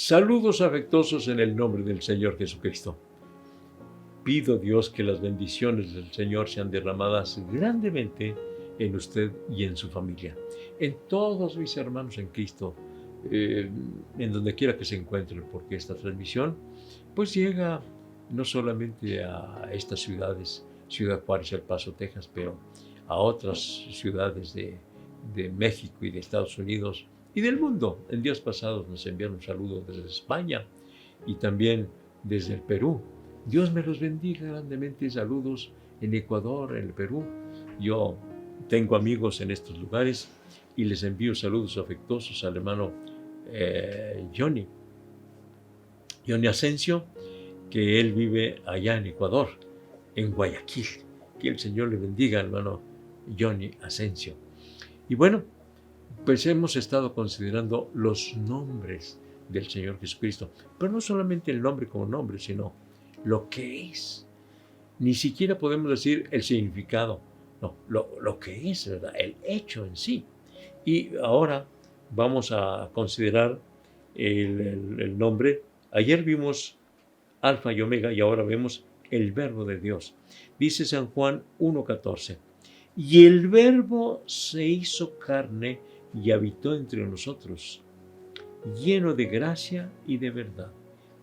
Saludos afectuosos en el nombre del Señor Jesucristo. Pido, Dios, que las bendiciones del Señor sean derramadas grandemente en usted y en su familia, en todos mis hermanos en Cristo, en donde quiera que se encuentren, porque esta transmisión pues llega no solamente a estas ciudades, Ciudad Juárez, El Paso, Texas, pero a otras ciudades de México y de Estados Unidos y del mundo. En días pasados nos enviaron un saludo desde España y también desde el Perú. Dios me los bendiga grandemente. Saludos en Ecuador, en el Perú. Yo tengo amigos en estos lugares y les envío saludos afectuosos al hermano Johnny Asensio, que él vive allá en Ecuador, en Guayaquil. Que el Señor le bendiga, hermano Johnny Asensio. Y bueno, pues hemos estado considerando los nombres del Señor Jesucristo, pero no solamente el nombre como nombre, sino lo que es. Ni siquiera podemos decir el significado, no, lo que es, ¿verdad? El hecho en sí. Y ahora vamos a considerar el nombre. Ayer vimos Alfa y Omega y ahora vemos el Verbo de Dios. Dice San Juan 1:14, y el Verbo se hizo carne y habitó entre nosotros, lleno de gracia y de verdad,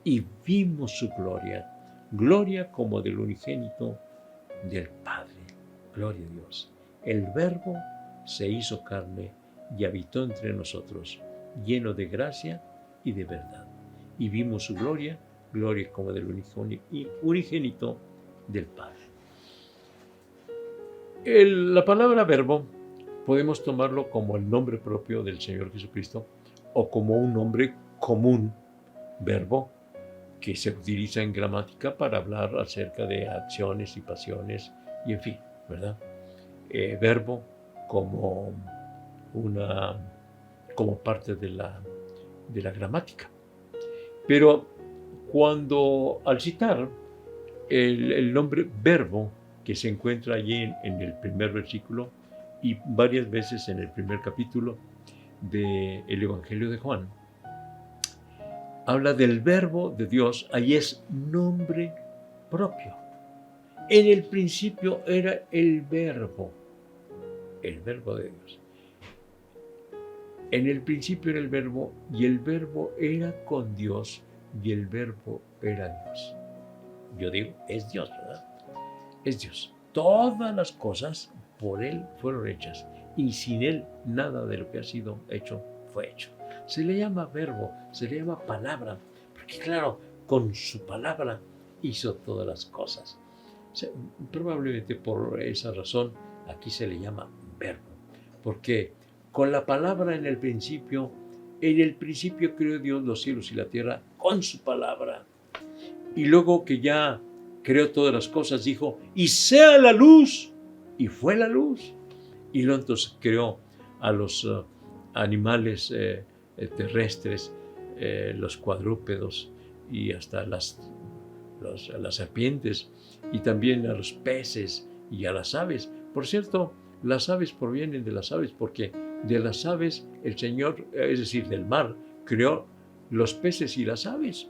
y vimos su gloria como del unigénito del Padre. Gloria a Dios. El Verbo se hizo carne y habitó entre nosotros, lleno de gracia y de verdad, y vimos su gloria como del unigénito del Padre. La palabra verbo podemos tomarlo como el nombre propio del Señor Jesucristo o como un nombre común, verbo, que se utiliza en gramática para hablar acerca de acciones y pasiones y en fin, ¿verdad? Verbo como parte de la gramática. Pero al citar el nombre verbo que se encuentra allí en el primer versículo y varias veces en el primer capítulo del Evangelio de Juan, habla del Verbo de Dios. Ahí es nombre propio. En el principio era el Verbo de Dios. En el principio era el Verbo, y el Verbo era con Dios, y el Verbo era Dios. Yo digo, es Dios, ¿verdad? Es Dios. Todas las cosas por Él fueron hechas, y sin Él nada de lo que ha sido hecho fue hecho. Se le llama verbo, se le llama palabra, porque claro, con su palabra hizo todas las cosas. Probablemente por esa razón aquí se le llama verbo, porque con la palabra en el principio creó Dios los cielos y la tierra con su palabra. Y luego que ya creó todas las cosas, dijo, y sea la luz, y fue la luz. Y luego entonces creó a los animales terrestres, los cuadrúpedos y hasta las serpientes, y también a los peces y a las aves. Por cierto, las aves provienen de las aves, porque de las aves el Señor, es decir, del mar, creó los peces y las aves.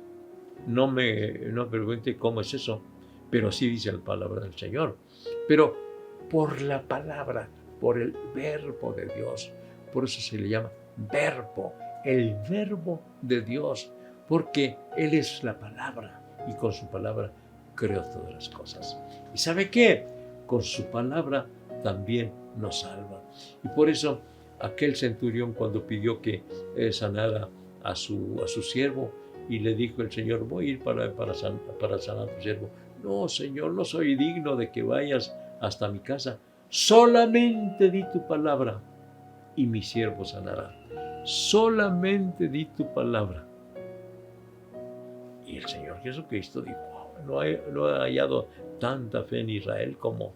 No me pregunte cómo es eso, pero así dice la palabra del Señor. Pero por la palabra, por el Verbo de Dios, por eso se le llama Verbo, el Verbo de Dios, porque Él es la palabra y con su palabra creó todas las cosas. ¿Y sabe qué? Con su palabra también nos salva. Y por eso aquel centurión, cuando pidió que sanara a su siervo, y le dijo el Señor, voy a ir para sanar a tu siervo. No, Señor, no soy digno de que vayas hasta mi casa. Solamente di tu palabra y mi siervo sanará. Solamente di tu palabra. Y el Señor Jesucristo dijo, no he hallado tanta fe en Israel como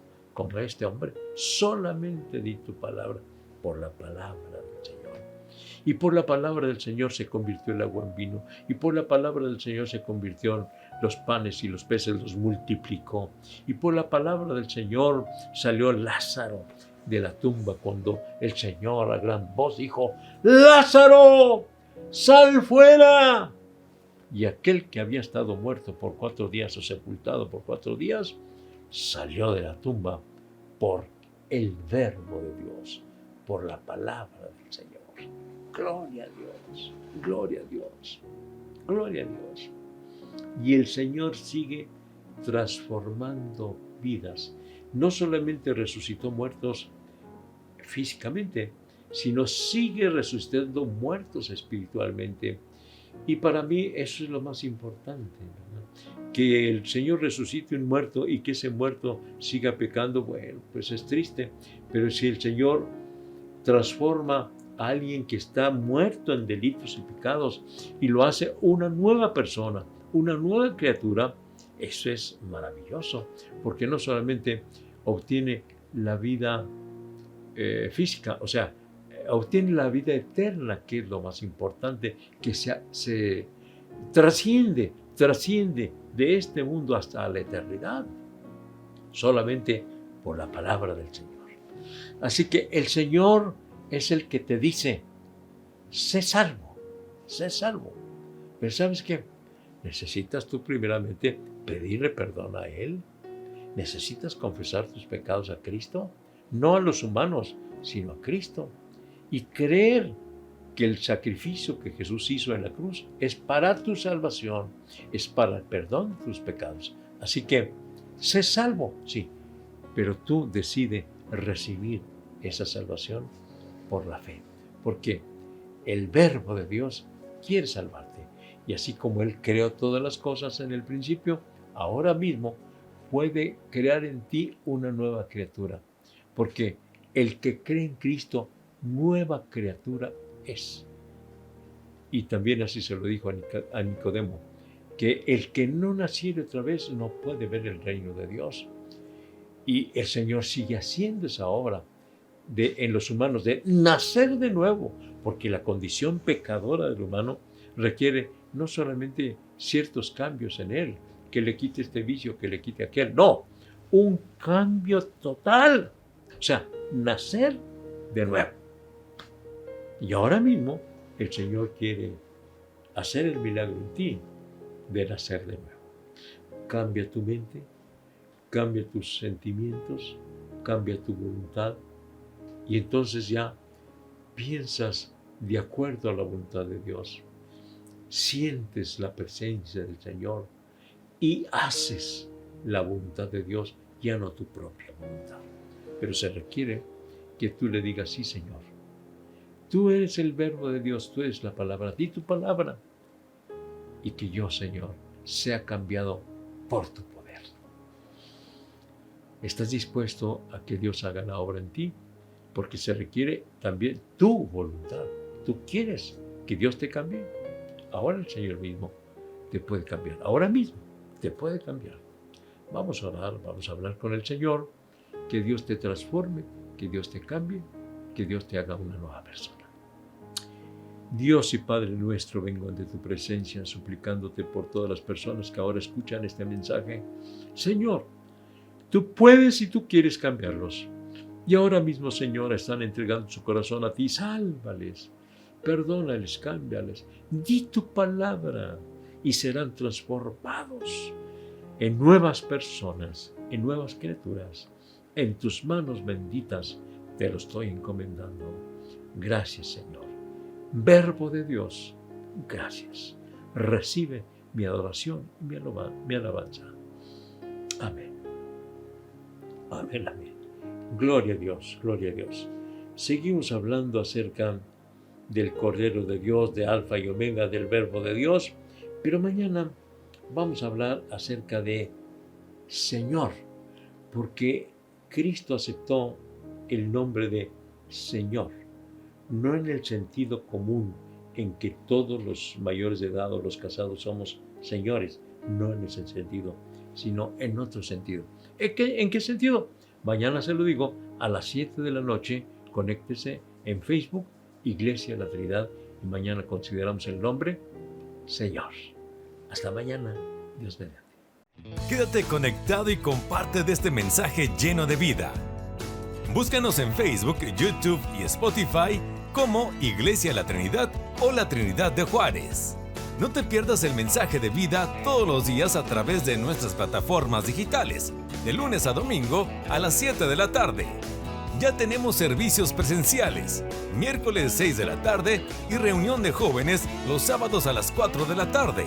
este hombre. Solamente di tu palabra. Por la palabra del Señor. Y por la palabra del Señor se convirtió el agua en vino. Y por la palabra del Señor se convirtió los panes y los peces, los multiplicó. Y por la palabra del Señor salió Lázaro de la tumba, cuando el Señor a gran voz dijo, ¡Lázaro, sal fuera! Y aquel que había estado muerto por 4 días o sepultado por 4 días, salió de la tumba por el verbo de Dios, por la palabra del Señor. Gloria a Dios, gloria a Dios, gloria a Dios. Y el Señor sigue transformando vidas. No solamente resucitó muertos físicamente, sino sigue resucitando muertos espiritualmente. Y para mí eso es lo más importante, ¿verdad? Que el Señor resucite un muerto y que ese muerto siga pecando, bueno, pues es triste. Pero si el Señor transforma a alguien que está muerto en delitos y pecados y lo hace una nueva persona, una nueva criatura, eso es maravilloso, porque no solamente obtiene la vida física, o sea, obtiene la vida eterna, que es lo más importante, que se trasciende de este mundo hasta la eternidad, solamente por la palabra del Señor. Así que el Señor es el que te dice, sé salvo, sé salvo. Pero ¿sabes qué? Necesitas tú primeramente pedirle perdón a Él. Necesitas confesar tus pecados a Cristo, no a los humanos, sino a Cristo. Y creer que el sacrificio que Jesús hizo en la cruz es para tu salvación, es para el perdón de tus pecados. Así que, sé salvo, sí, pero tú decides recibir esa salvación por la fe, porque el Verbo de Dios quiere salvarte. Y así como Él creó todas las cosas en el principio, ahora mismo puede crear en ti una nueva criatura, porque el que cree en Cristo, nueva criatura es. Y también así se lo dijo a Nicodemo, que el que no naciere otra vez no puede ver el reino de Dios. Y el Señor sigue haciendo esa obra en los humanos, de nacer de nuevo, porque la condición pecadora del humano requiere no solamente ciertos cambios en él, que le quite este vicio, que le quite aquel, no, un cambio total, o sea, nacer de nuevo. Y ahora mismo el Señor quiere hacer el milagro en ti de nacer de nuevo. Cambia tu mente, cambia tus sentimientos, cambia tu voluntad, y entonces ya piensas de acuerdo a la voluntad de Dios. Sientes la presencia del Señor y haces la voluntad de Dios, ya no tu propia voluntad. Pero se requiere que tú le digas, sí, Señor, tú eres el Verbo de Dios, tú eres la palabra, di tu palabra. Y que yo, Señor, sea cambiado por tu poder. ¿Estás dispuesto a que Dios haga la obra en ti? Porque se requiere también tu voluntad. ¿Tú quieres que Dios te cambie? Ahora el Señor mismo te puede cambiar. Ahora mismo te puede cambiar. Vamos a orar, vamos a hablar con el Señor. Que Dios te transforme, que Dios te cambie, que Dios te haga una nueva persona. Dios y Padre nuestro, vengo ante tu presencia suplicándote por todas las personas que ahora escuchan este mensaje. Señor, tú puedes y tú quieres cambiarlos. Y ahora mismo, Señor, están entregando su corazón a ti. Sálvales, perdónales, cámbiales. Di tu palabra y serán transformados en nuevas personas, en nuevas criaturas. En tus manos benditas te lo estoy encomendando. Gracias, Señor. Verbo de Dios, gracias. Recibe mi adoración y mi alabanza. Amén. Amén, amén. Gloria a Dios, gloria a Dios. Seguimos hablando acerca del Cordero de Dios, de Alfa y Omega, del Verbo de Dios, pero mañana vamos a hablar acerca de Señor, porque Cristo aceptó el nombre de Señor, no en el sentido común en que todos los mayores de edad o los casados somos señores, no en ese sentido, sino en otro sentido. ¿En qué sentido? Mañana se lo digo, a las 7 de la noche, conéctese en Facebook, Iglesia La Trinidad, y mañana consideramos el nombre Señor. Hasta mañana, Dios mediante. Quédate conectado y comparte de este mensaje lleno de vida. Búscanos en Facebook, YouTube y Spotify como Iglesia La Trinidad o La Trinidad de Juárez. No te pierdas el mensaje de vida todos los días a través de nuestras plataformas digitales, de lunes a domingo a las 7 de la tarde. Ya tenemos servicios presenciales, miércoles 6 de la tarde y reunión de jóvenes los sábados a las 4 de la tarde.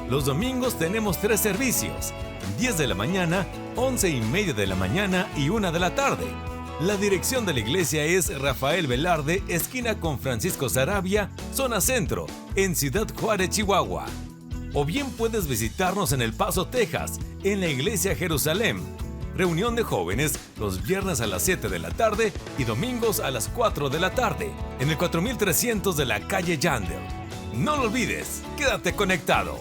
Los domingos tenemos 3 servicios, 10 de la mañana, 11:30 de la mañana y 1 de la tarde. La dirección de la iglesia es Rafael Velarde, esquina con Francisco Sarabia, zona centro, en Ciudad Juárez, Chihuahua. O bien puedes visitarnos en El Paso, Texas, en la iglesia Jerusalén. Reunión de jóvenes los viernes a las 7 de la tarde y domingos a las 4 de la tarde, en el 4300 de la calle Yandel. No lo olvides, quédate conectado.